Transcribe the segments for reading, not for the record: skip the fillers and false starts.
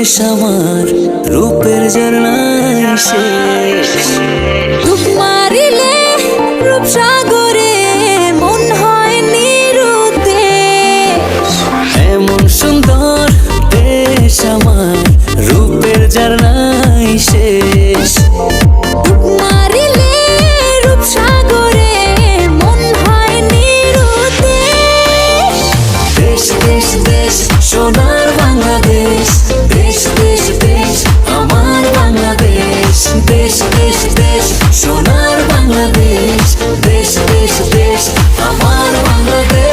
দেশ আমার রূপের ঝর্ণায় শেষ। ডুব মারিলে রূপসাগরে মন হয় নিরুদ্দেশ। এমন সুন্দর দেশ আমার রূপের ঝর্ণায় শেষ। ডুব মারিলে রূপসাগরে মন হয় নিরুদ্দেশ। দেশ দেশ দেশ সোনার বাংলাদেশ, দেশ দেশ দেশ আমার বাংলাদেশ। দেশ দেশ দেশ সোনার বাংলাদেশ, দেশ দেশ দেশ আমার বাংলাদেশ।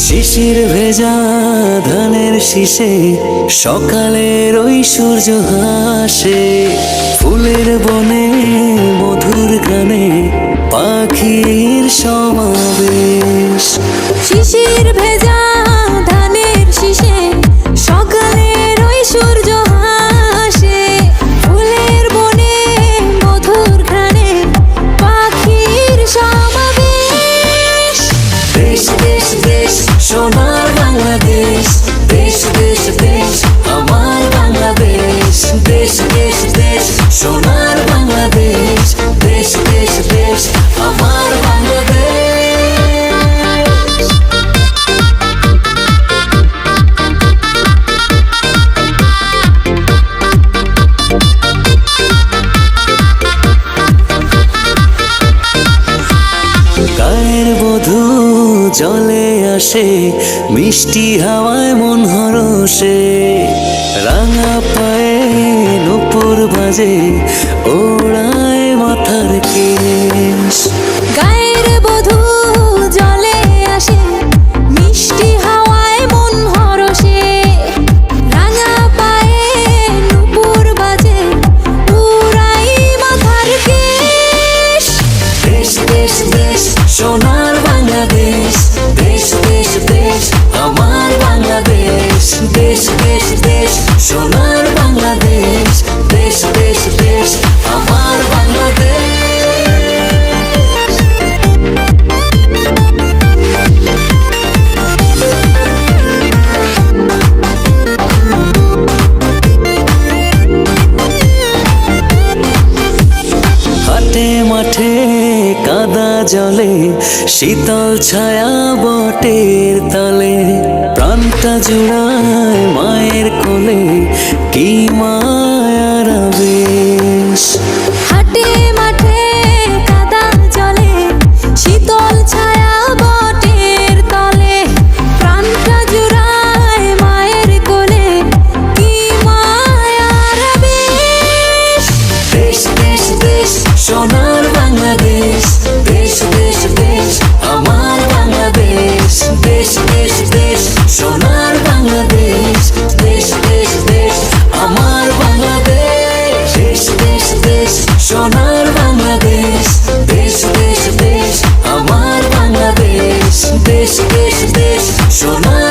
শিশির ভেজা ধানের শীষে সকালের ওই সূর্য হাসে। ফুলের বনে মধুর গানে পাখির সমাবেশ। শিশির ভেজা ধানের শীষে সকালের ওই সূর্য হাসে। ফুলের বনে মধুর ঘ্রাণে পাখির সমাবেশ। দেশ দেশ দেশ সোনার বাংলাদেশ, দেশ দেশ দেশ আমার বাংলাদেশ। দেশ দেশ দেশ সোনার বাংলাদেশ, দেশ দেশ দেশ আমার বাংলাদেশ। গায়ের বধূ জলে আসে, মিষ্টি হাওয়ায় মন হরষে। রাঙা পায়ে নূপুর বাজে, ওড়ায় মাথার কেশ। গায়ের বধূ জলে আসে, মিষ্টি হাওয়ায় মন হরষে। রাঙা পায়ে নূপুর বাজে, উড়াই মাথার কেশ। দেশ দেশ দেশ সোনার বাংলাদেশ, দেশ দেশ দেশ আমার বাংলাদেশ। দেশ দেশ দেশ সোনার বাংলাদেশ, দেশ দেশ দেশ আমার বাংলাদেশ। হাটে মাঠে কাদা জলে, শীতল ছায়া বটের তলে। প্রাণটা জুড়ায় মায়ের কোলে, কি মায়ার আবেশ। হাটে মাঠে কাদা জলে, শীতল ছায়া বটের তলে। প্রাণটা জুড়ায় মায়ের কোলে, কি মায়ার আবেশ। দেশ দেশ দেশ সোনার বাংলাদেশ, দেশ দেশ দেশ আমার বাংলাদেশ। দেশ দেশ দেশ সোনার বাংলাদেশ, দেশ দেশ দেশ আমার বাংলাদেশ। দেশ দেশ দেশ সোনার বাংলাদেশ, দেশ দেশ দেশ আমার বাংলাদেশ। দেশ দেশ দেশ সোনার